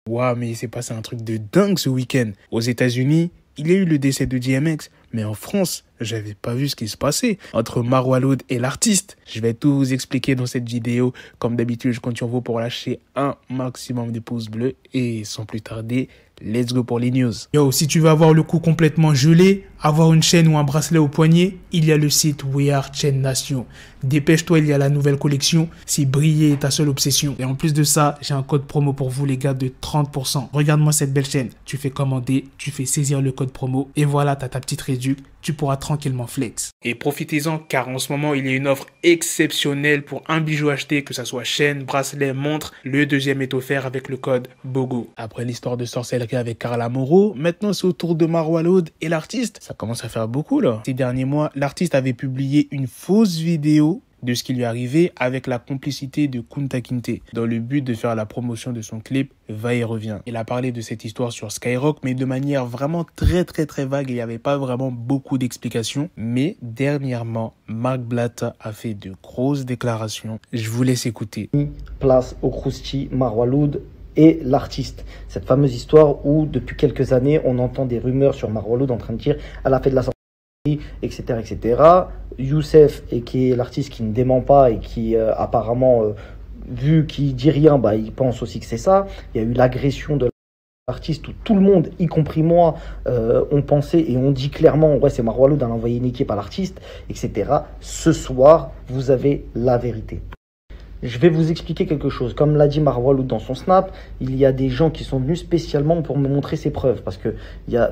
Waouh, mais il s'est passé un truc de dingue ce week-end. Aux États-Unis, il y a eu le décès de DMX, mais en France, j'avais pas vu ce qui se passait entre Marwa Loud et l'artiste. Je vais tout vous expliquer dans cette vidéo. Comme d'habitude, je compte sur vous pour lâcher un maximum de pouces bleus et sans plus tarder, let's go pour les news. Yo, si tu veux avoir le cou complètement gelé, avoir une chaîne ou un bracelet au poignet, il y a le site We Are Chain Nation. Dépêche-toi, il y a la nouvelle collection, si briller est ta seule obsession. Et en plus de ça, j'ai un code promo pour vous les gars de 30%. Regarde-moi cette belle chaîne, tu fais commander, tu fais saisir le code promo et voilà, t'as ta petite réduc, tu pourras tranquillement flex. Et profitez-en car en ce moment, il y a une offre exceptionnelle pour un bijou acheté, que ça soit chaîne, bracelet, montre. Le deuxième est offert avec le code BOGO. Après l'histoire de sorcellerie avec Carla Moreau, maintenant c'est au tour de Marwa Loud et l'artiste. Ça commence à faire beaucoup là. Ces derniers mois, l'artiste avait publié une fausse vidéo de ce qui lui arrivait avec la complicité de Kunta Kinte dans le but de faire la promotion de son clip Va et revient. Il a parlé de cette histoire sur Skyrock mais de manière vraiment très vague, il n'y avait pas vraiment beaucoup d'explications. Mais dernièrement, Mark Blatt a fait de grosses déclarations. Je vous laisse écouter. Place au Krusty, Marwa Loud et l'artiste. Cette fameuse histoire où depuis quelques années on entend des rumeurs sur Marwa Loud en train de dire elle a fait de la etc. etc. Youssef, et qui est l'artiste qui ne dément pas et qui apparemment, vu qu'il dit rien, bah, il pense aussi que c'est ça. Il y a eu l'agression de l'artiste où tout le monde, y compris moi, ont pensé et on dit clairement, ouais, c'est Marwa Loud, elle a envoyé une équipe à l'artiste, etc. Ce soir, vous avez la vérité. Je vais vous expliquer quelque chose. Comme l'a dit Marwa Loud dans son snap, il y a des gens qui sont venus spécialement pour me montrer ses preuves. Parce que,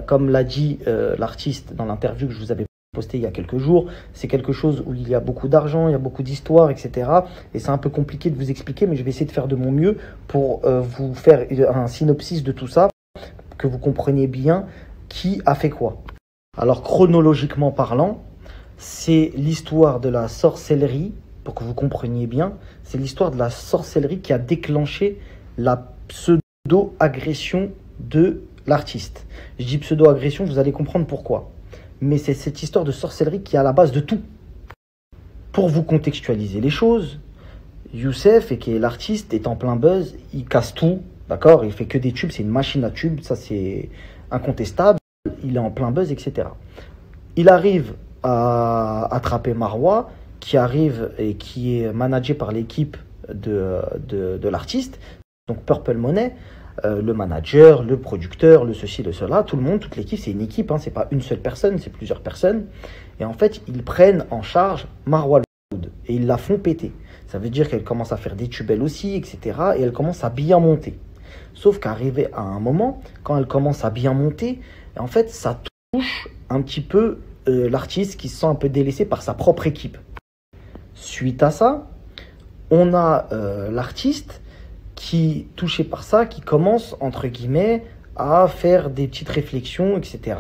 comme l'a dit l'artiste dans l'interview que je vous avais posté il y a quelques jours, c'est quelque chose où il y a beaucoup d'argent, il y a beaucoup d'histoires, etc. Et c'est un peu compliqué de vous expliquer, mais je vais essayer de faire de mon mieux pour vous faire un synopsis de tout ça, que vous compreniez bien qui a fait quoi. Alors, chronologiquement parlant, c'est l'histoire de la sorcellerie. Pour que vous compreniez bien, c'est l'histoire de la sorcellerie qui a déclenché la pseudo-agression de l'artiste. Je dis pseudo-agression, vous allez comprendre pourquoi. Mais c'est cette histoire de sorcellerie qui est à la base de tout. Pour vous contextualiser les choses, Youssef, et qui est l'artiste, est en plein buzz, il casse tout, d'accord? Il fait que des tubes, c'est une machine à tubes, ça c'est incontestable, il est en plein buzz, etc. Il arrive à attraper Marwa, qui arrive et qui est managé par l'équipe de l'artiste, donc Purple Money, le manager, le producteur, le ceci, le cela, tout le monde, toute l'équipe, c'est une équipe, hein, c'est pas une seule personne, c'est plusieurs personnes. Et en fait, ils prennent en charge Marwa Loud et ils la font péter. Ça veut dire qu'elle commence à faire des tubes elle aussi, etc. Et elle commence à bien monter. Sauf qu'arrivé à un moment, quand elle commence à bien monter, en fait, ça touche un petit peu l'artiste qui se sent un peu délaissé par sa propre équipe. Suite à ça, on a l'artiste qui, touché par ça, qui commence, entre guillemets, à faire des petites réflexions, etc.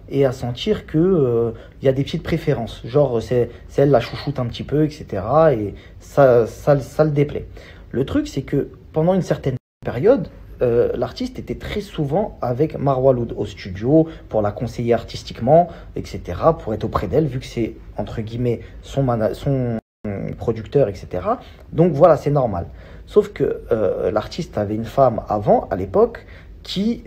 Et à sentir que y a des petites préférences. Genre, c'est elle la chouchoute un petit peu, etc. Et ça le déplaît. Le truc, c'est que pendant une certaine période, l'artiste était très souvent avec Marwa Loud au studio pour la conseiller artistiquement, etc. Pour être auprès d'elle, vu que c'est, entre guillemets, son producteur, etc. Donc voilà, c'est normal. Sauf que l'artiste avait une femme avant, à l'époque, qui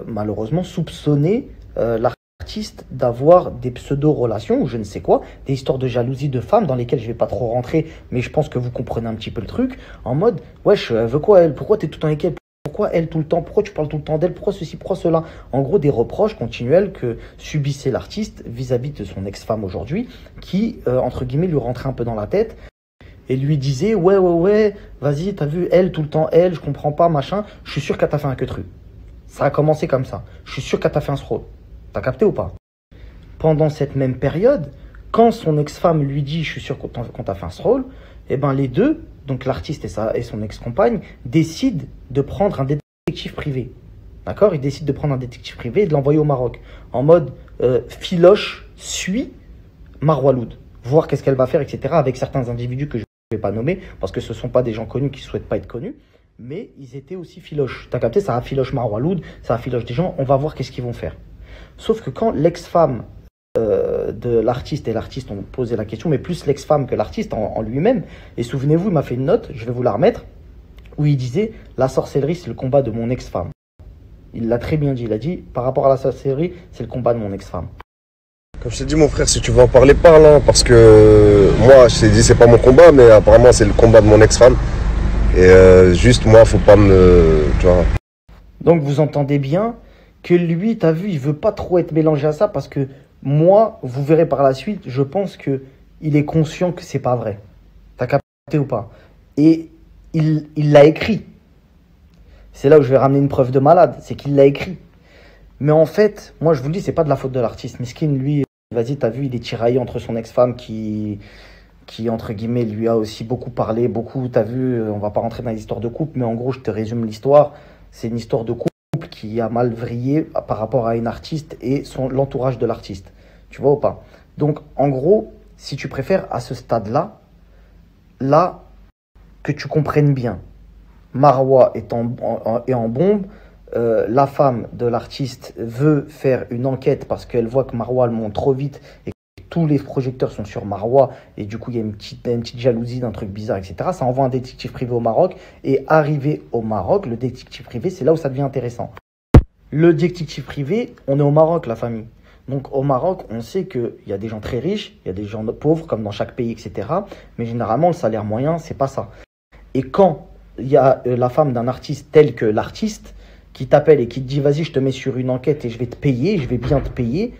malheureusement soupçonnait l'artiste d'avoir des pseudo-relations ou je ne sais quoi, des histoires de jalousie de femmes dans lesquelles je ne vais pas trop rentrer, mais je pense que vous comprenez un petit peu le truc, en mode, wesh, elle veut quoi elle? Pourquoi tu es tout le temps avec elle? Pourquoi elle tout le temps? Pourquoi tu parles tout le temps d'elle? Pourquoi ceci? Pourquoi cela? En gros, des reproches continuels que subissait l'artiste vis-à-vis de son ex-femme aujourd'hui, qui, entre guillemets, lui rentrait un peu dans la tête et lui disait ouais, vas-y, t'as vu, elle, tout le temps, elle, je comprends pas, machin, je suis sûr qu'elle t'a fait un queutru. Ça a commencé comme ça. Je suis sûr qu'elle t'a fait un scroll. T'as capté ou pas? Pendant cette même période, quand son ex-femme lui dit je suis sûr qu'on t'a fait un scroll, eh ben les deux, donc l'artiste et son ex-compagne, décident de prendre un détective privé. D'accord? Ils décident de prendre un détective privé et de l'envoyer au Maroc. En mode Filoche suit Marwa Loud. Voir qu'est-ce qu'elle va faire, etc. avec certains individus que je ne vais pas nommer, parce que ce ne sont pas des gens connus qui ne souhaitent pas être connus. Mais ils étaient aussi filoches. T'as capté? Ça affiloche Marwa Loud, ça affiloche des gens, on va voir qu'est-ce qu'ils vont faire. Sauf que quand l'ex-femme de l'artiste et l'artiste ont posé la question, mais plus l'ex-femme que l'artiste en lui-même, et souvenez-vous, il m'a fait une note, je vais vous la remettre, où il disait la sorcellerie, c'est le combat de mon ex-femme. Il l'a très bien dit. Il a dit par rapport à la sorcellerie, c'est le combat de mon ex-femme. Comme je t'ai dit, mon frère, si tu veux en parler, parle, hein, parce que moi, je t'ai dit, c'est pas mon combat, mais apparemment, c'est le combat de mon ex-femme. Et juste, moi, faut pas me. Tu vois. Donc, vous entendez bien que lui, t'as vu, il veut pas trop être mélangé à ça parce que moi, vous verrez par la suite, je pense que il est conscient que c'est pas vrai. T'as capté ou pas? Et il l'a écrit. C'est là où je vais ramener une preuve de malade, c'est qu'il l'a écrit. Mais en fait, moi, je vous le dis, c'est pas de la faute de l'artiste. Miskin, lui, vas-y, t'as vu, il est tiraillé entre son ex-femme qui, entre guillemets, lui a aussi beaucoup parlé, beaucoup, t'as vu, on va pas rentrer dans les histoires de couple, mais en gros, je te résume l'histoire. C'est une histoire de couple qui a mal vrillé par rapport à une artiste et l'entourage de l'artiste. Tu vois ou pas? Donc, en gros, si tu préfères, à ce stade-là, là, que tu comprennes bien, Marwa est en bombe. La femme de l'artiste veut faire une enquête parce qu'elle voit que Marwa le monte trop vite et que tous les projecteurs sont sur Marwa et du coup il y a une petite jalousie d'un truc bizarre, etc. Ça envoie un détective privé au Maroc et arrivé au Maroc, le détective privé, c'est là où ça devient intéressant. Le détective privé, on est au Maroc, la famille. Donc au Maroc, on sait qu'il y a des gens très riches, il y a des gens pauvres comme dans chaque pays, etc. Mais généralement le salaire moyen, c'est pas ça. Et quand il y a la femme d'un artiste tel que l'artiste qui t'appelle et qui te dit vas-y je te mets sur une enquête et je vais te payer, je vais bien te payer,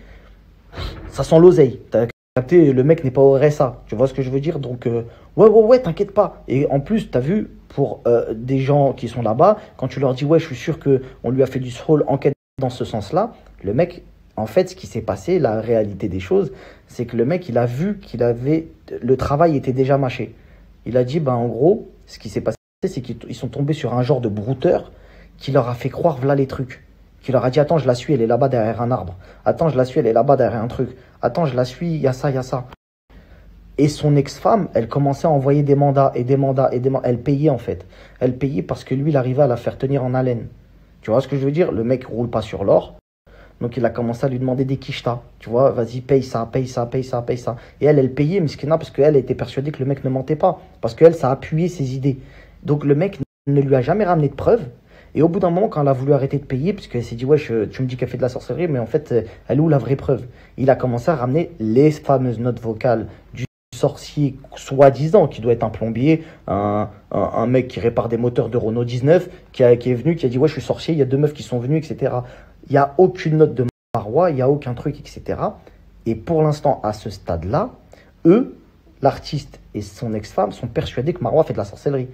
ça sent l'oseille. T'as capté, le mec n'est pas au RSA, tu vois ce que je veux dire? Donc ouais, t'inquiète pas. Et en plus, t'as vu, pour des gens qui sont là-bas, quand tu leur dis ouais je suis sûr qu'on lui a fait du rôle enquête dans ce sens-là, le mec, en fait ce qui s'est passé, la réalité des choses, c'est que le mec il a vu qu'il avait, le travail était déjà mâché. Il a dit en gros, ce qui s'est passé, c'est qu'ils sont tombés sur un genre de brouteur qui leur a fait croire voilà les trucs. Qui leur a dit attends, je la suis, elle est là-bas derrière un arbre. Attends, je la suis, elle est là-bas derrière un truc. Attends, je la suis, il y a ça, il y a ça. Et son ex-femme, elle commençait à envoyer des mandats et des mandats et des mandats. Elle payait en fait. Elle payait parce que lui, il arrivait à la faire tenir en haleine. Tu vois ce que je veux dire? Le mec roule pas sur l'or. Donc il a commencé à lui demander des quichetas. Tu vois, vas-y, paye ça, paye ça, paye ça, paye ça. Et elle payait, miskina, parce qu'elle était persuadée que le mec ne mentait pas. Parce qu'elle, ça a appuyé ses idées. Donc le mec ne lui a jamais ramené de preuves. Et au bout d'un moment, quand elle a voulu arrêter de payer, parce qu'elle s'est dit, ouais, tu me dis qu'elle fait de la sorcellerie, mais en fait, elle est où la vraie preuve? Il a commencé à ramener les fameuses notes vocales du sorcier soi-disant, qui doit être un plombier, un mec qui répare des moteurs de Renault 19, qui est venu, qui a dit, ouais, je suis sorcier, il y a 2 meufs qui sont venues, etc. Il n'y a aucune note de Marwa, il n'y a aucun truc, etc. Et pour l'instant, à ce stade-là, eux, l'artiste et son ex-femme, sont persuadés que Marwa fait de la sorcellerie.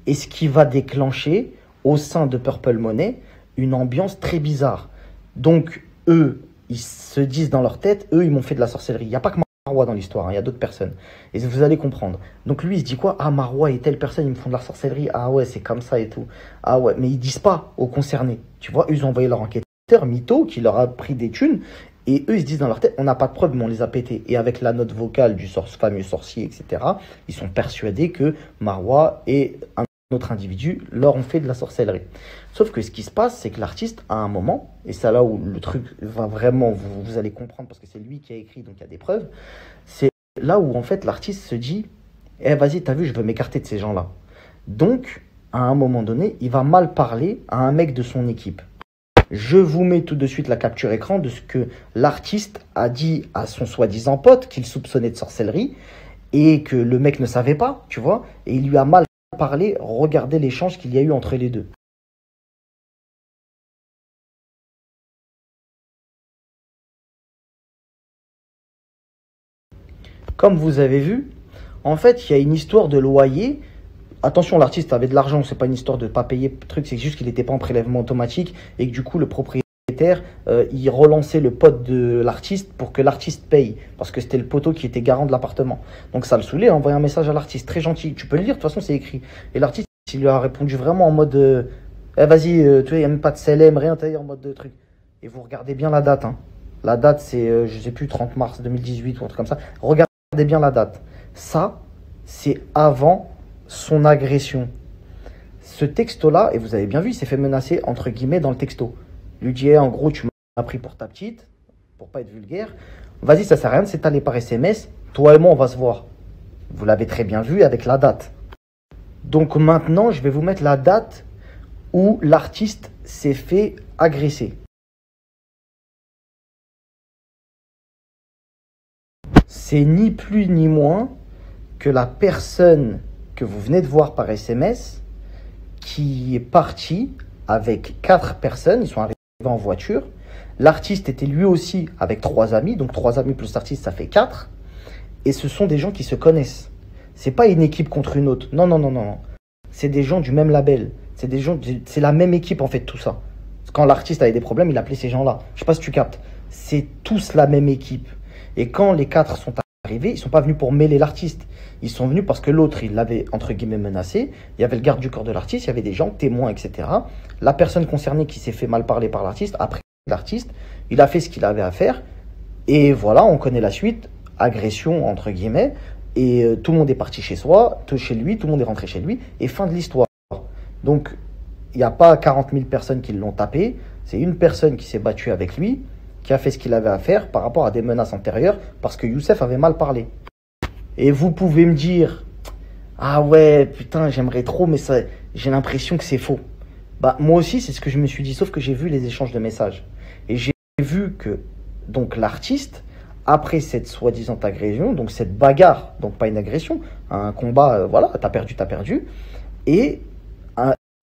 Et ce qui va déclencher au sein de Purple Money une ambiance très bizarre. Donc, eux, ils se disent dans leur tête, eux, ils m'ont fait de la sorcellerie. Il n'y a pas que Marwa dans l'histoire, il y a d'autres personnes. Et vous allez comprendre. Donc, lui, il se dit quoi? Ah, Marwa et telle personne, ils me font de la sorcellerie. Ah ouais, c'est comme ça et tout. Ah ouais, mais ils disent pas aux concernés. Tu vois, eux, ils ont envoyé leur enquêteur, Mytho, qui leur a pris des thunes. Et eux, ils se disent dans leur tête, on n'a pas de preuves, mais on les a pétés. Et avec la note vocale du fameux sorcier, etc., ils sont persuadés que Marwa et un autre individu leur ont fait de la sorcellerie. Sauf que ce qui se passe, c'est que l'artiste, à un moment, et c'est là où le truc va vraiment, vous allez comprendre, parce que c'est lui qui a écrit, donc il y a des preuves, c'est là où en fait l'artiste se dit, vas-y, t'as vu, je veux m'écarter de ces gens-là. Donc, à un moment donné, il va mal parler à un mec de son équipe. Je vous mets tout de suite la capture écran de ce que l'artiste a dit à son soi-disant pote qu'il soupçonnait de sorcellerie et que le mec ne savait pas, tu vois, et il lui a mal parlé. Regardez l'échange qu'il y a eu entre les deux. Comme vous avez vu, en fait, il y a une histoire de loyer. Attention, l'artiste avait de l'argent, c'est pas une histoire de ne pas payer le truc, c'est juste qu'il n'était pas en prélèvement automatique et que du coup, le propriétaire, il relançait le pote de l'artiste pour que l'artiste paye, parce que c'était le poteau qui était garant de l'appartement. Donc ça le saoulait, il a envoyé un message à l'artiste, très gentil, tu peux le lire, de toute façon c'est écrit. Et l'artiste, il lui a répondu vraiment en mode, vas-y, tu vois, il n'y a même pas de CLM, rien, t'as en mode de truc. Et vous regardez bien la date, hein. La date c'est, je sais plus, 30 mars 2018 ou un truc comme ça. Regardez bien la date. Ça, c'est avant son agression. Ce texto-là, et vous avez bien vu, il s'est fait menacer entre guillemets dans le texto. Lui dit, en gros, tu m'as pris pour ta petite, pour pas être vulgaire. Vas-y, ça sert à rien de s'étaler par SMS. Toi et moi, on va se voir. Vous l'avez très bien vu avec la date. Donc maintenant, je vais vous mettre la date où l'artiste s'est fait agresser. C'est ni plus ni moins que la personne que vous venez de voir par SMS qui est partie avec 4 personnes. Ils sont arrivés en voiture. L'artiste était lui aussi avec 3 amis. Donc 3 amis plus l'artiste, ça fait 4. Et ce sont des gens qui se connaissent. C'est pas une équipe contre une autre. Non, non, non, non, non. C'est des gens du même label. C'est la même équipe en fait, tout ça. Quand l'artiste avait des problèmes, il appelait ces gens-là. Je sais pas si tu captes. C'est tous la même équipe. Et quand les 4 sont arrivés, ils sont pas venus pour mêler l'artiste. Ils sont venus parce que l'autre, il l'avait entre guillemets menacé. Il y avait le garde du corps de l'artiste, il y avait des gens, témoins, etc. La personne concernée qui s'est fait mal parler par l'artiste, après l'artiste, il a fait ce qu'il avait à faire. Et voilà, on connaît la suite. Agression, entre guillemets. Et tout le monde est parti chez soi, chez lui, tout le monde est rentré chez lui. Et fin de l'histoire. Donc, il n'y a pas 40 000 personnes qui l'ont tapé. C'est une personne qui s'est battue avec lui, qui a fait ce qu'il avait à faire par rapport à des menaces antérieures, parce que Youssef avait mal parlé. Et vous pouvez me dire, ah ouais, putain, j'aimerais trop, mais ça, j'ai l'impression que c'est faux. Bah, moi aussi, c'est ce que je me suis dit, sauf que j'ai vu les échanges de messages. Et j'ai vu que, donc, l'artiste, après cette soi-disant agression, donc cette bagarre, donc pas une agression, un combat, voilà, t'as perdu, et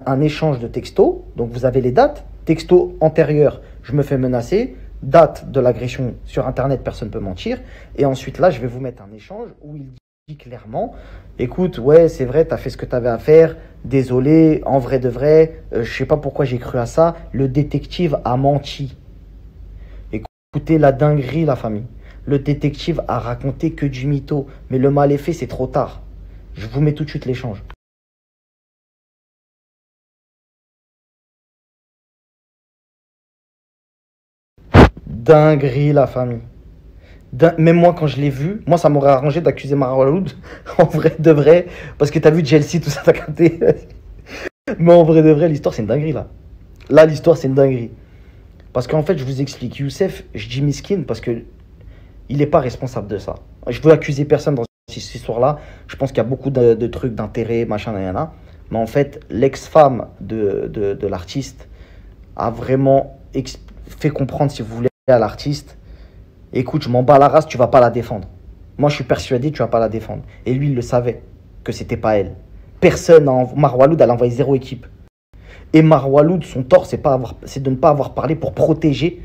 un échange de textos, donc vous avez les dates, texto antérieur, je me fais menacer, date de l'agression sur Internet, personne ne peut mentir. Et ensuite, là, je vais vous mettre un échange où il dit clairement, écoute, ouais, c'est vrai, tu as fait ce que tu avais à faire, désolé, en vrai de vrai, je sais pas pourquoi j'ai cru à ça, le détective a menti. Écoutez la dinguerie, la famille. Le détective a raconté que du mytho, mais le mal est fait, c'est trop tard. Je vous mets tout de suite l'échange. Dinguerie, la famille. Même moi, quand je l'ai vu, moi, ça m'aurait arrangé d'accuser Marwaloud, en vrai de vrai, parce que t'as vu Chelsea, tout ça, t'as capté. Mais en vrai de vrai, l'histoire, c'est une dinguerie, là. Là, l'histoire, c'est une dinguerie. Parce qu'en fait, je vous explique, Youssef, je dis miskin parce que il n'est pas responsable de ça. Je veux accuser personne dans cette histoire-là. Je pense qu'il y a beaucoup de trucs d'intérêt, machin, nanana. Mais en fait, l'ex-femme de l'artiste a vraiment fait comprendre, si vous voulez, à l'artiste, écoute, je m'en bats la race, tu vas pas la défendre. Moi, je suis persuadé que tu vas pas la défendre. Et lui, il le savait, que c'était pas elle. Personne, Marwaloud, elle a envoyé 0 équipe. Et Marwaloud, son tort, c'est de ne pas avoir parlé pour protéger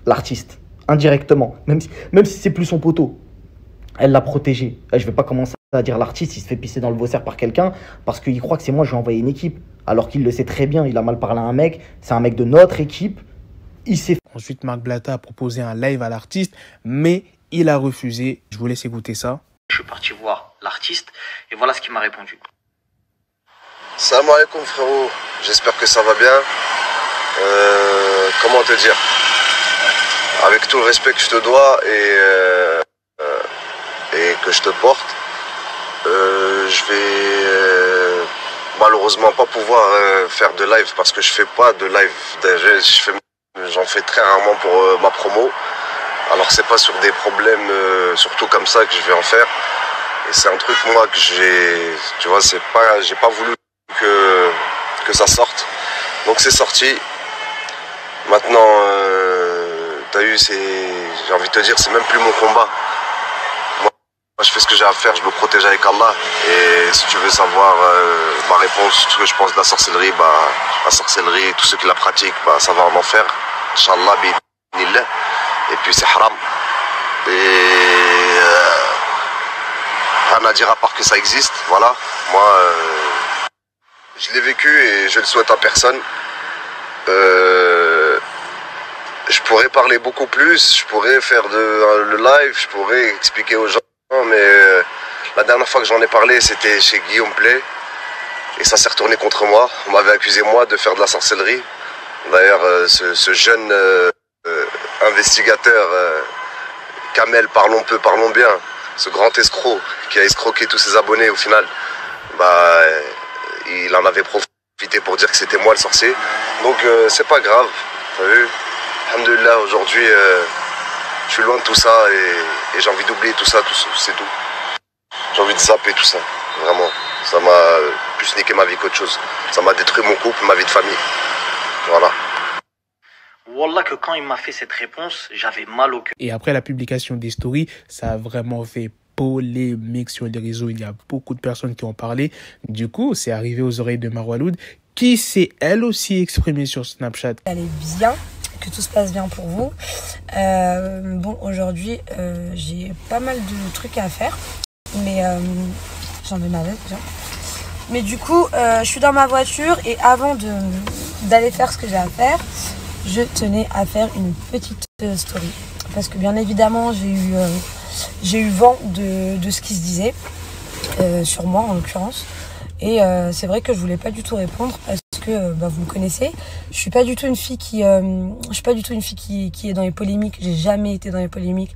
l'artiste, indirectement. Même si c'est plus son poteau. Elle l'a protégé. Je vais pas commencer à dire l'artiste, il se fait pisser dans le Vaussaire par quelqu'un, parce qu'il croit que c'est moi, je lui ai envoyé une équipe. Alors qu'il le sait très bien, il a mal parlé à un mec, c'est un mec de notre équipe. Ensuite, Marc Blatta a proposé un live à l'artiste, mais il a refusé. Je vous laisse écouter ça. Je suis parti voir l'artiste et voilà ce qu'il m'a répondu. Salam alaikum frérot, j'espère que ça va bien. Comment te dire? Avec tout le respect que je te dois et que je te porte, je vais malheureusement pas pouvoir faire de live parce que je fais pas de live. J'en fais très rarement pour ma promo. Alors c'est pas sur des problèmes surtout comme ça que je vais en faire. Et c'est un truc moi que tu vois, j'ai pas voulu que ça sorte. Donc c'est sorti. Maintenant, t'as eu, j'ai envie de te dire, c'est même plus mon combat. Moi, je fais ce que j'ai à faire, je me protège avec Allah. Et si tu veux savoir ma réponse, ce que je pense de la sorcellerie, la sorcellerie, tous ceux qui la pratiquent, ça va en enfer. Inch'Allah, bi'idhnillah. Et puis c'est haram. Et rien à dire à part que ça existe. Voilà. Moi, je l'ai vécu et je le souhaite à personne. Je pourrais parler beaucoup plus, je pourrais faire le live, je pourrais expliquer aux gens, mais la dernière fois que j'en ai parlé, c'était chez Guillaume Play. Et ça s'est retourné contre moi. On m'avait accusé, moi, de faire de la sorcellerie. D'ailleurs, ce jeune investigateur, Kamel, parlons peu, parlons bien, ce grand escroc qui a escroqué tous ses abonnés au final, il en avait profité pour dire que c'était moi le sorcier. Donc c'est pas grave, t'as vu. Alhamdulillah, aujourd'hui, je suis loin de tout ça et j'ai envie d'oublier tout ça, c'est tout. J'ai envie de zapper tout ça, vraiment. Ça m'a plus niqué ma vie qu'autre chose. Ça m'a détruit mon couple, ma vie de famille. Voilà. Wallah que quand il m'a fait cette réponse, j'avais mal au cœur. Et après la publication des stories, ça a vraiment fait polémique sur les réseaux. Il y a beaucoup de personnes qui ont parlé. Du coup, c'est arrivé aux oreilles de Marwa Loud, qui s'est elle aussi exprimée sur Snapchat. Allez bien, que tout se passe bien pour vous. Bon, aujourd'hui, j'ai pas mal de trucs à faire, mais j'en ai ma veste déjà. Mais du coup, je suis dans ma voiture et avant d'aller faire ce que j'ai à faire, je tenais à faire une petite story. Parce que bien évidemment, j'ai eu vent de ce qui se disait, sur moi en l'occurrence. Et c'est vrai que je voulais pas du tout répondre parce que vous me connaissez. Je suis pas du tout une fille qui est dans les polémiques. J'ai jamais été dans les polémiques.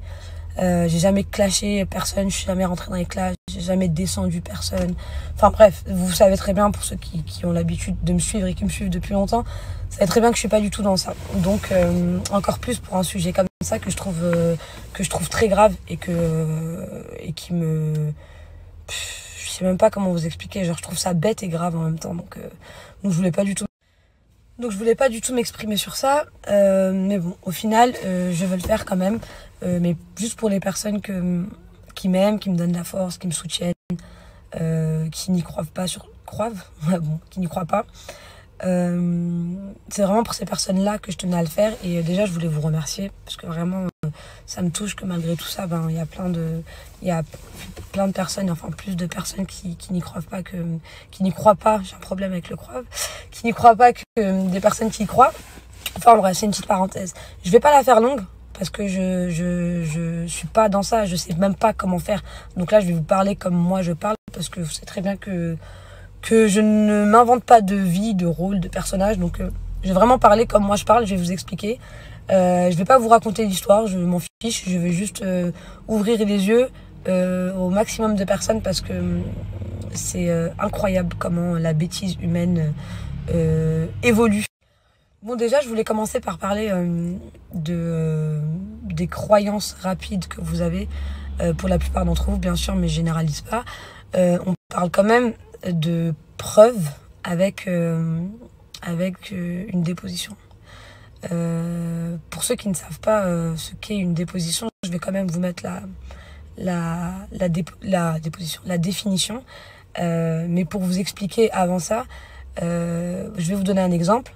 J'ai jamais clashé personne, je suis jamais rentrée dans les clashs, j'ai jamais descendu personne. Enfin bref, vous savez très bien, pour ceux qui ont l'habitude de me suivre et qui me suivent depuis longtemps, vous savez très bien que je suis pas du tout dans ça. Donc encore plus pour un sujet comme ça que je trouve très grave et qui me... Je sais même pas comment vous expliquer, genre je trouve ça bête et grave en même temps. Donc je voulais pas du tout m'exprimer sur ça, mais bon, au final, je vais le faire quand même, mais juste pour les personnes qui m'aiment, qui me donnent la force, qui me soutiennent, qui n'y croient pas qui n'y croient pas. C'est vraiment pour ces personnes-là que je tenais à le faire, et déjà je voulais vous remercier parce que vraiment ça me touche que malgré tout ça, il y a plein de personnes, enfin plus de personnes qui n'y croient pas, j'ai un problème avec le croire, qui n'y croient pas, que des personnes qui y croient. Enfin bref, c'est une petite parenthèse. Je vais pas la faire longue parce que je suis pas dans ça, je sais même pas comment faire. Donc là je vais vous parler comme moi je parle, parce que vous savez très bien que je ne m'invente pas de vie, de rôle, de personnage. Donc je vais vraiment parler comme moi je parle, je vais vous expliquer. Je vais pas vous raconter l'histoire, je m'en fiche, je vais juste ouvrir les yeux au maximum de personnes, parce que c'est incroyable comment la bêtise humaine évolue. Bon, déjà je voulais commencer par parler des croyances rapides que vous avez, pour la plupart d'entre vous bien sûr, mais je généralise pas. On parle quand même de preuves avec une déposition. Pour ceux qui ne savent pas ce qu'est une déposition, je vais quand même vous mettre la définition. Mais pour vous expliquer avant ça, je vais vous donner un exemple.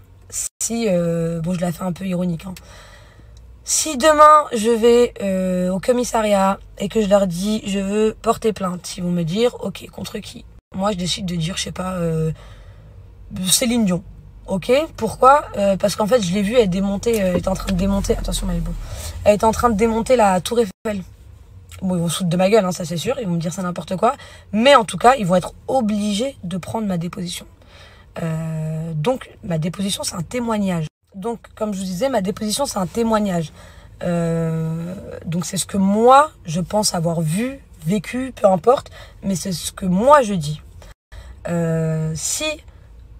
Si, bon, je la fais un peu ironique, hein. Si demain je vais au commissariat et que je leur dis je veux porter plainte, ils vont me dire ok, contre qui? Moi je décide de dire, je sais pas, Céline Dion. Ok, pourquoi? Parce qu'en fait je l'ai vue, elle était en train de démonter, attention Malibu, elle était en train de démonter la tour Eiffel. Bon, ils vont se foutre de ma gueule, hein, ça c'est sûr, ils vont me dire ça n'importe quoi, mais en tout cas ils vont être obligés de prendre ma déposition. Donc ma déposition c'est un témoignage. Donc comme je vous disais, ma déposition c'est un témoignage. Donc c'est ce que moi je pense avoir vu, vécu, peu importe, mais c'est ce que moi je dis. Si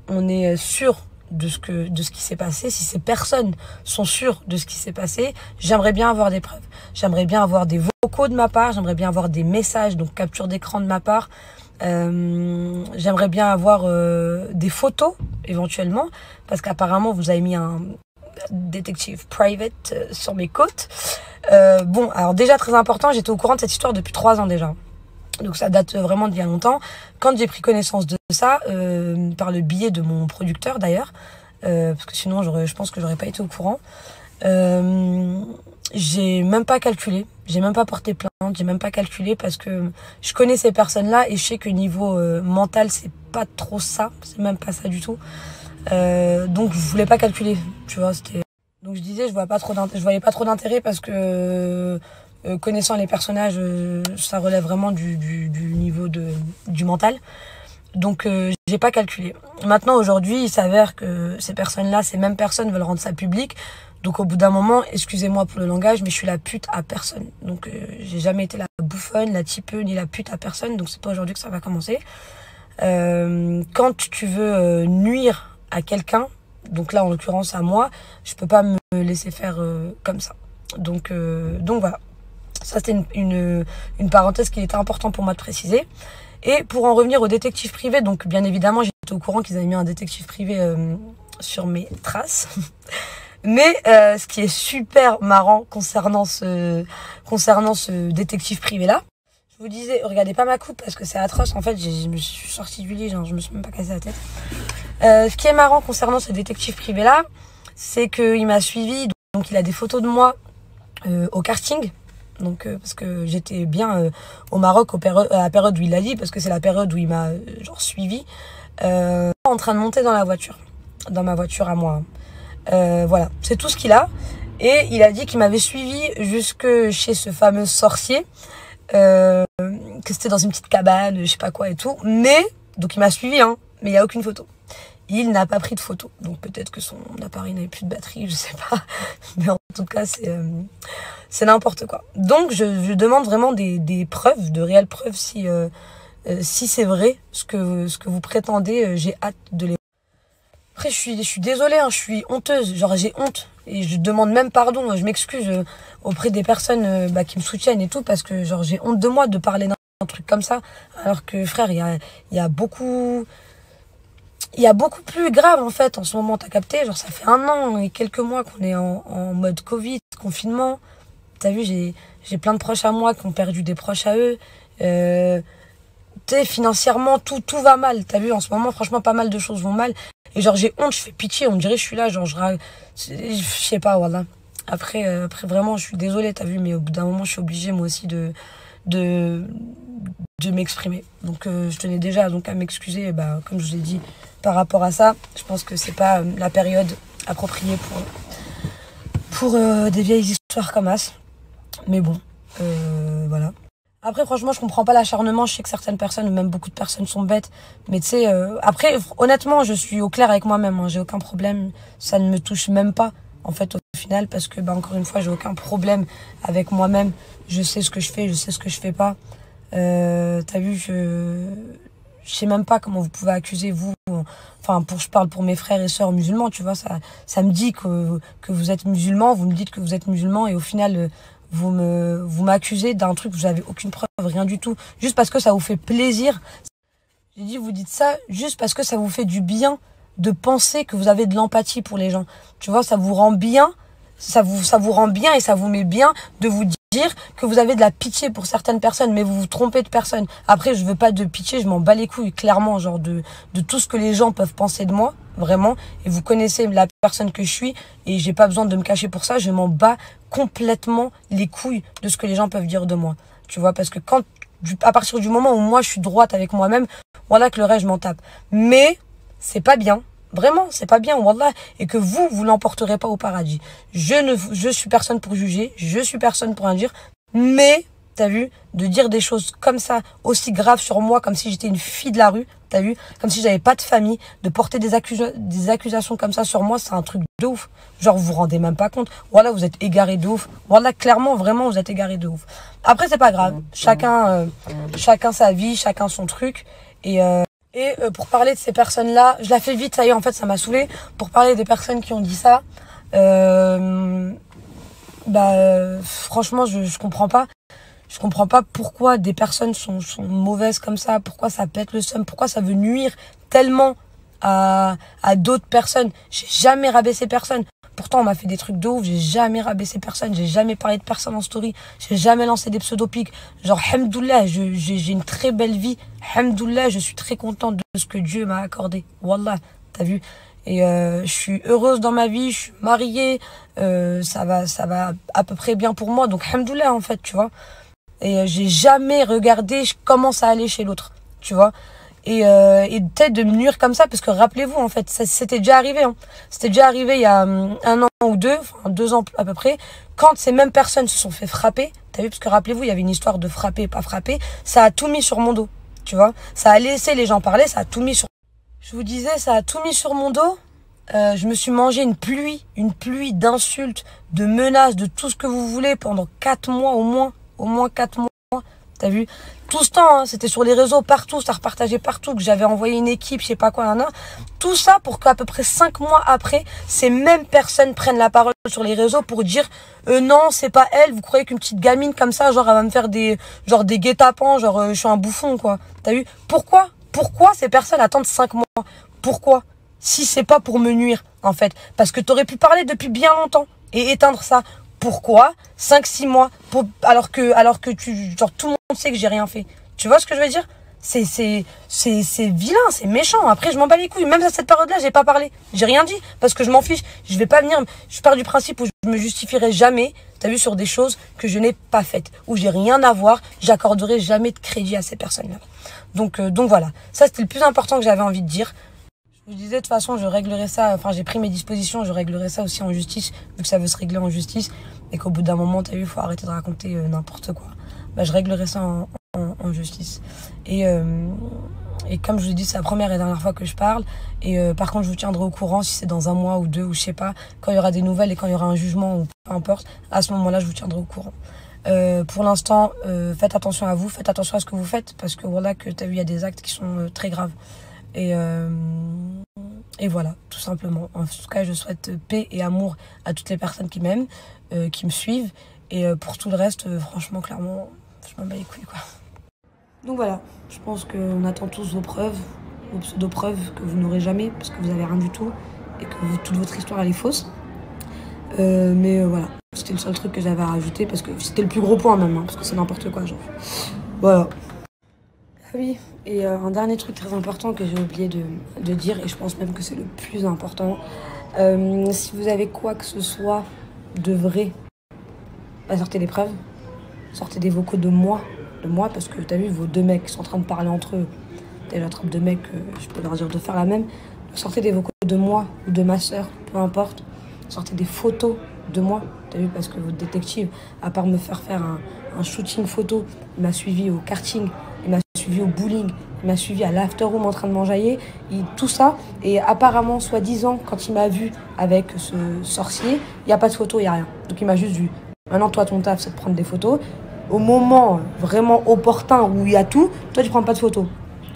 on est sûr de ce qui s'est passé, si ces personnes sont sûres de ce qui s'est passé, j'aimerais bien avoir des preuves. J'aimerais bien avoir des vocaux de ma part, j'aimerais bien avoir des messages, donc capture d'écran de ma part. J'aimerais bien avoir des photos éventuellement, parce qu'apparemment vous avez mis un détective private sur mes côtes. Bon, alors déjà très important, j'étais au courant de cette histoire depuis 3 ans déjà. Donc ça date vraiment d'il y a longtemps. Quand j'ai pris connaissance de ça, par le biais de mon producteur d'ailleurs, parce que sinon je pense que j'aurais pas été au courant, j'ai même pas calculé, j'ai même pas porté plainte, j'ai même pas calculé, parce que je connais ces personnes-là et je sais que niveau mental c'est pas trop ça, c'est même pas ça du tout. Donc je voulais pas calculer, tu vois, c'était... Donc je disais je voyais pas trop d'intérêt, parce que connaissant les personnages, ça relève vraiment du niveau du mental. Donc j'ai pas calculé. Maintenant aujourd'hui, il s'avère que ces personnes-là, ces mêmes personnes veulent rendre ça public. Donc au bout d'un moment, excusez-moi pour le langage, mais je suis la pute à personne. Donc j'ai jamais été la bouffonne, la tipeuse, ni la pute à personne. Donc c'est pas aujourd'hui que ça va commencer. Quand tu veux nuire à quelqu'un, donc là en l'occurrence à moi, je peux pas me laisser faire comme ça. Donc voilà. Ça, c'était une parenthèse qui était important pour moi de préciser. Et pour en revenir au détective privé, donc bien évidemment, j'étais au courant qu'ils avaient mis un détective privé sur mes traces. Mais ce qui est super marrant concernant ce détective privé-là, je vous disais, regardez pas ma coupe parce que c'est atroce. En fait, je me suis sortie du lit, genre, je me suis même pas cassé la tête. Ce qui est marrant concernant ce détective privé-là, c'est qu'il m'a suivi. Donc, il a des photos de moi au karting. Donc, parce que j'étais bien au Maroc à la période où il l'a dit, parce que c'est la période où il m'a genre suivi, en train de monter dans la voiture, dans ma voiture à moi. Voilà, c'est tout ce qu'il a. Et il a dit qu'il m'avait suivi jusque chez ce fameux sorcier, que c'était dans une petite cabane, je sais pas quoi et tout. Mais, donc il m'a suivi, hein, mais il n'y a aucune photo. Il n'a pas pris de photo. Donc peut-être que son appareil n'avait plus de batterie, je sais pas. Mais en tout cas, c'est n'importe quoi. Donc je demande vraiment des preuves, de réelles preuves, si c'est vrai ce que vous prétendez. J'ai hâte de les... Après, je suis désolée, hein, je suis honteuse. Genre, j'ai honte. Et je demande même pardon. Je m'excuse auprès des personnes qui me soutiennent et tout. Parce que, genre, j'ai honte de moi de parler d'un truc comme ça. Alors que, frère, il y a beaucoup... Il y a beaucoup plus grave, en fait, en ce moment, t'as capté. Genre, ça fait 1 an et quelques mois qu'on est en mode Covid, confinement. T'as vu, j'ai plein de proches à moi qui ont perdu des proches à eux. Tu sais, financièrement, tout va mal. T'as vu, en ce moment, franchement, pas mal de choses vont mal. Et genre, j'ai honte, je fais pitié. On me dirait, je suis là, genre, je sais pas, voilà. Après, vraiment, je suis désolée, t'as vu, mais au bout d'un moment, je suis obligée, moi aussi, de m'exprimer. Donc, je tenais déjà donc à m'excuser, comme je vous ai dit, par rapport à ça. Je pense que c'est pas la période appropriée pour des vieilles histoires comme ça. Mais bon, voilà. Après, franchement, je comprends pas l'acharnement. Je sais que certaines personnes, ou même beaucoup de personnes, sont bêtes. Mais tu sais, après, honnêtement, je suis au clair avec moi-même. Hein. J'ai aucun problème. Ça ne me touche même pas, en fait, au final. Parce que, encore une fois, j'ai aucun problème avec moi-même. Je sais ce que je fais, je sais ce que je fais pas. T'as vu, je sais même pas comment vous pouvez accuser, vous. Enfin, je parle pour mes frères et sœurs musulmans, tu vois. Ça me dit que vous êtes musulmans. Vous me dites que vous êtes musulmans. Et au final... vous m'accusez d'un truc où j'avais aucune preuve, rien du tout, juste parce que ça vous fait plaisir. J'ai dit, vous dites ça juste parce que ça vous fait du bien de penser que vous avez de l'empathie pour les gens. Tu vois, ça vous rend bien, ça vous rend bien et ça vous met bien de vous dire que vous avez de la pitié pour certaines personnes, mais vous vous trompez de personnes. Après, je veux pas de pitié, je m'en bats les couilles, clairement, genre de tout ce que les gens peuvent penser de moi, vraiment. Et vous connaissez la personne que je suis et j'ai pas besoin de me cacher pour ça, je m'en bats complètement les couilles de ce que les gens peuvent dire de moi. Tu vois, parce que à partir du moment où moi je suis droite avec moi-même, voilà que le reste je m'en tape. Mais c'est pas bien. Vraiment, c'est pas bien, wallah, et que vous l'emporterez pas au paradis. Je suis personne pour juger, je suis personne pour en dire, mais, t'as vu, de dire des choses comme ça, aussi graves sur moi, comme si j'étais une fille de la rue, t'as vu, comme si j'avais pas de famille, de porter des accusations comme ça sur moi, c'est un truc de ouf. Genre, vous vous rendez même pas compte. Voilà, vous êtes égarés de ouf. Voilà, clairement, vraiment, vous êtes égarés de ouf. Après, c'est pas grave. Chacun sa vie, chacun son truc, Et pour parler de ces personnes-là, je la fais vite, ça y est, en fait, ça m'a saoulée. Pour parler des personnes qui ont dit ça, franchement, je comprends pas. Je comprends pas pourquoi des personnes sont mauvaises comme ça, pourquoi ça pète le seum, pourquoi ça veut nuire tellement à d'autres personnes. J'ai jamais rabaissé personne. Pourtant, on m'a fait des trucs de ouf, j'ai jamais rabaissé personne, j'ai jamais parlé de personne en story, j'ai jamais lancé des pseudopics. Genre, hamdoullah, j'ai une très belle vie. Hamdoullah, je suis très contente de ce que Dieu m'a accordé. Wallah, t'as vu? Et je suis heureuse dans ma vie, je suis mariée, ça va à peu près bien pour moi. Donc, hamdoullah, en fait, tu vois. Et j'ai jamais regardé comment ça allait chez l'autre, tu vois. Et peut-être de me nuire comme ça, parce que rappelez-vous, en fait, c'était déjà arrivé. Hein. C'était déjà arrivé il y a 1 an ou 2, enfin 2 ans à peu près, quand ces mêmes personnes se sont fait frapper. T'as vu, parce que rappelez-vous, il y avait une histoire de frapper, pas frapper. Ça a tout mis sur mon dos, tu vois. Ça a laissé les gens parler, ça a tout mis sur... Je vous disais, ça a tout mis sur mon dos. Je me suis mangé une pluie d'insultes, de menaces, de tout ce que vous voulez pendant 4 mois au moins 4 mois. T'as vu? Tout ce temps, hein, c'était sur les réseaux, partout, ça repartageait partout, que j'avais envoyé une équipe, je sais pas quoi, tout ça pour qu'à peu près 5 mois après, ces mêmes personnes prennent la parole sur les réseaux pour dire non, c'est pas elle, vous croyez qu'une petite gamine comme ça, genre elle va me faire des guet-apens, je suis un bouffon, quoi. T'as vu? Pourquoi ces personnes attendent 5 mois? Pourquoi? Si c'est pas pour me nuire, en fait. Parce que t'aurais pu parler depuis bien longtemps et éteindre ça. Pourquoi 5-6 mois alors que tout le monde sait que j'ai rien fait. Tu vois ce que je veux dire? C'est vilain, c'est méchant. Après, je m'en bats les couilles. Même à cette période-là, j'ai pas parlé. J'ai rien dit parce que je m'en fiche. Je vais pas venir. Je pars du principe où je me justifierai jamais. T'as vu, sur des choses que je n'ai pas faites, où j'ai rien à voir. J'accorderai jamais de crédit à ces personnes-là. Donc voilà. Ça, c'était le plus important que j'avais envie de dire. Je vous disais, de toute façon, je réglerai ça, enfin, j'ai pris mes dispositions, je réglerai ça aussi en justice, vu que ça veut se régler en justice, et qu'au bout d'un moment, t'as vu, il faut arrêter de raconter n'importe quoi. Bah, je réglerai ça en justice. Et comme je vous l'ai dit, c'est la première et dernière fois que je parle, et par contre, je vous tiendrai au courant si c'est dans 1 mois ou 2, ou je sais pas, quand il y aura des nouvelles et quand il y aura un jugement, ou peu importe, à ce moment-là, je vous tiendrai au courant. Pour l'instant, faites attention à vous, faites attention à ce que vous faites, parce que voilà, que t'as vu, il y a des actes qui sont très graves. Et voilà, tout simplement. En tout cas, je souhaite paix et amour à toutes les personnes qui m'aiment, qui me suivent. Et pour tout le reste, franchement, clairement, je m'en bats les couilles, quoi. Donc voilà, je pense qu'on attend tous vos preuves, vos pseudo-preuves que vous n'aurez jamais, parce que vous avez rien du tout, et que toute votre histoire, elle est fausse. Mais voilà, c'était le seul truc que j'avais à rajouter, parce que c'était le plus gros point même, hein, parce que c'est n'importe quoi, genre. Voilà. Ah oui, et un dernier truc très important que j'ai oublié de dire, et je pense même que c'est le plus important, si vous avez quoi que ce soit de vrai, bah, sortez des preuves, sortez des vocaux de moi, parce que t'as vu, vos 2 mecs sont en train de parler entre eux, t'as la troupe de mecs, je peux leur dire de faire la même, donc sortez des vocaux de moi ou de ma soeur, peu importe, sortez des photos de moi, t'as vu, parce que votre détective, à part me faire un shooting photo, il m'a suivi au karting, il m'a suivi au bowling, il m'a suivi à l'afterroom en train de m'enjailler, tout ça. Et apparemment, soi-disant, quand il m'a vu avec ce sorcier, il n'y a pas de photo, il n'y a rien. Donc il m'a juste vu. Maintenant, toi, ton taf, c'est de prendre des photos. Au moment vraiment opportun où il y a tout, toi, tu prends pas de photos.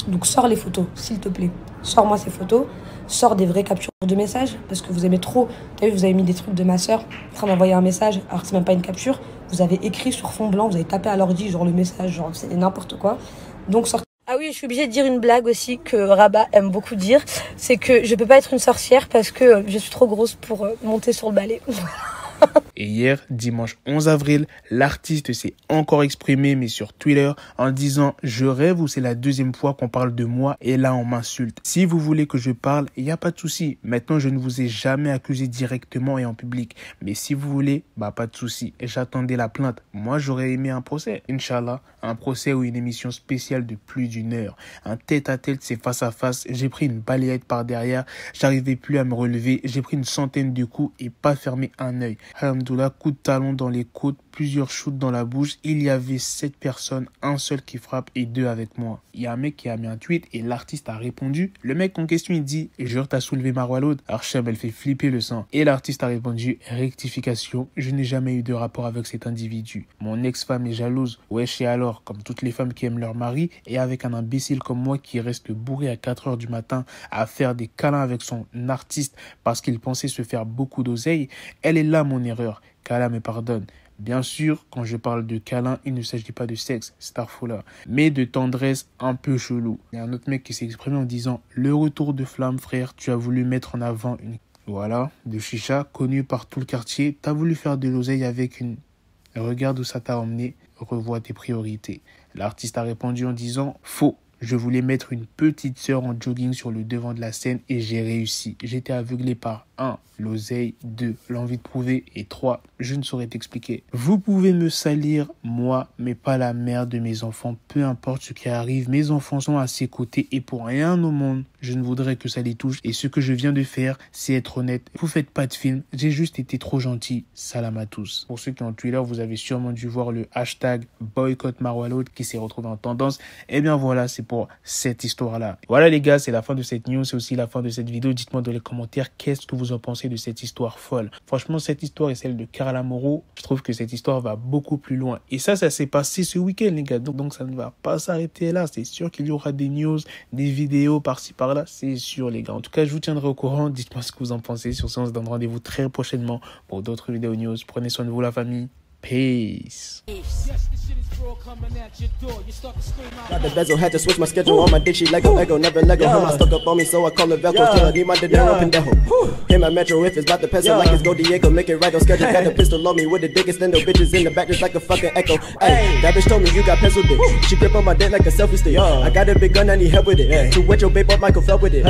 Donc sors les photos, s'il te plaît. Sors-moi ces photos. Sors des vraies captures de messages, parce que vous aimez trop. T'as vu, vous avez mis des trucs de ma soeur, en train d'envoyer un message, alors que c'est même pas une capture. Vous avez écrit sur fond blanc, vous avez tapé à l'ordi, genre le message, genre c'est n'importe quoi. Donc sortez. Ah oui, je suis obligée de dire une blague aussi que Rabat aime beaucoup dire. C'est que je peux pas être une sorcière parce que je suis trop grosse pour monter sur le balai. Et hier, dimanche 11 avril, l'artiste s'est encore exprimé, mais sur Twitter, en disant « Je rêve » ou c'est la 2e fois qu'on parle de moi et là on m'insulte. Si vous voulez que je parle, il n'y a pas de souci. Maintenant, je ne vous ai jamais accusé directement et en public. Mais si vous voulez, bah pas de souci. J'attendais la plainte. Moi, j'aurais aimé un procès. Inch'Allah, un procès ou une émission spéciale de plus d'1 heure. Un tête-à-tête, c'est face à face. J'ai pris une balayette par derrière. J'arrivais plus à me relever. J'ai pris une centaine de coups et pas fermé un œil. Alhamdoulilah, coup de talon dans les côtes, plusieurs shoots dans la bouche. Il y avait 7 personnes, un seul qui frappe et 2 avec moi. Il y a un mec qui a mis un tweet et l'artiste a répondu. Le mec en question, il dit « Jure, t'as soulevé Marwa Loud ?» Archem, elle fait flipper le sang. Et l'artiste a répondu « Rectification, je n'ai jamais eu de rapport avec cet individu. Mon ex-femme est jalouse. Wesh, et alors, comme toutes les femmes qui aiment leur mari, et avec un imbécile comme moi qui reste bourré à 4 heures du matin à faire des câlins avec son artiste parce qu'il pensait se faire beaucoup d'oseille, elle est là mon erreur. Qu'Allah me pardonne. Bien sûr, quand je parle de câlin, il ne s'agit pas de sexe, starfoula, mais de tendresse un peu chelou. Il y a un autre mec qui s'est exprimé en disant « Le retour de flamme, frère, tu as voulu mettre en avant une... » Voilà, de chicha, connu par tout le quartier. T'as voulu faire de l'oseille avec une... Regarde où ça t'a emmené, revois tes priorités. L'artiste a répondu en disant « Faux. Je voulais mettre une petite sœur en jogging sur le devant de la scène et j'ai réussi. J'étais aveuglé par 1. L'oseille, 2. L'envie de prouver et 3. Je ne saurais t'expliquer. Vous pouvez me salir, moi, mais pas la mère de mes enfants. Peu importe ce qui arrive, mes enfants sont à ses côtés et pour rien au monde, je ne voudrais que ça les touche. Et ce que je viens de faire, c'est être honnête. Vous faites pas de film, j'ai juste été trop gentil. Salam à tous. Pour ceux qui ont Twitter, vous avez sûrement dû voir le hashtag boycott Marwa Loud qui s'est retrouvé en tendance. Et bien voilà, c'est pour cette histoire-là. Voilà les gars, c'est la fin de cette news, c'est aussi la fin de cette vidéo. Dites-moi dans les commentaires qu'est-ce que vous en vous en pensez de cette histoire folle. Franchement, cette histoire est celle de Karla Moreau. Je trouve que cette histoire va beaucoup plus loin. Et ça s'est passé ce week-end, les gars. Donc ça ne va pas s'arrêter là. C'est sûr qu'il y aura des news, des vidéos par-ci par-là. C'est sûr, les gars. En tout cas, je vous tiendrai au courant. Dites-moi ce que vous en pensez. Sur ce, on se donne rendez-vous très prochainement pour d'autres vidéos news. Prenez soin de vous, la famille. Peace. Got the bezel, had to switch my schedule on my dick, she Lego, never Lego. Him, I stuck up on me, so I call it Velcro. Still, I need my dinero pendejo. Hit my metro if it's about to peso, like it's Go Diego, make it right on schedule. Got the pistol on me with the dick, extend the bitches in the back just like a fucking echo. Hey, that bitch told me you got pencil dick. She grip on my dick like a selfie stick. I got a big gun, I need help with it. To wet your babe up, Michael fell with it.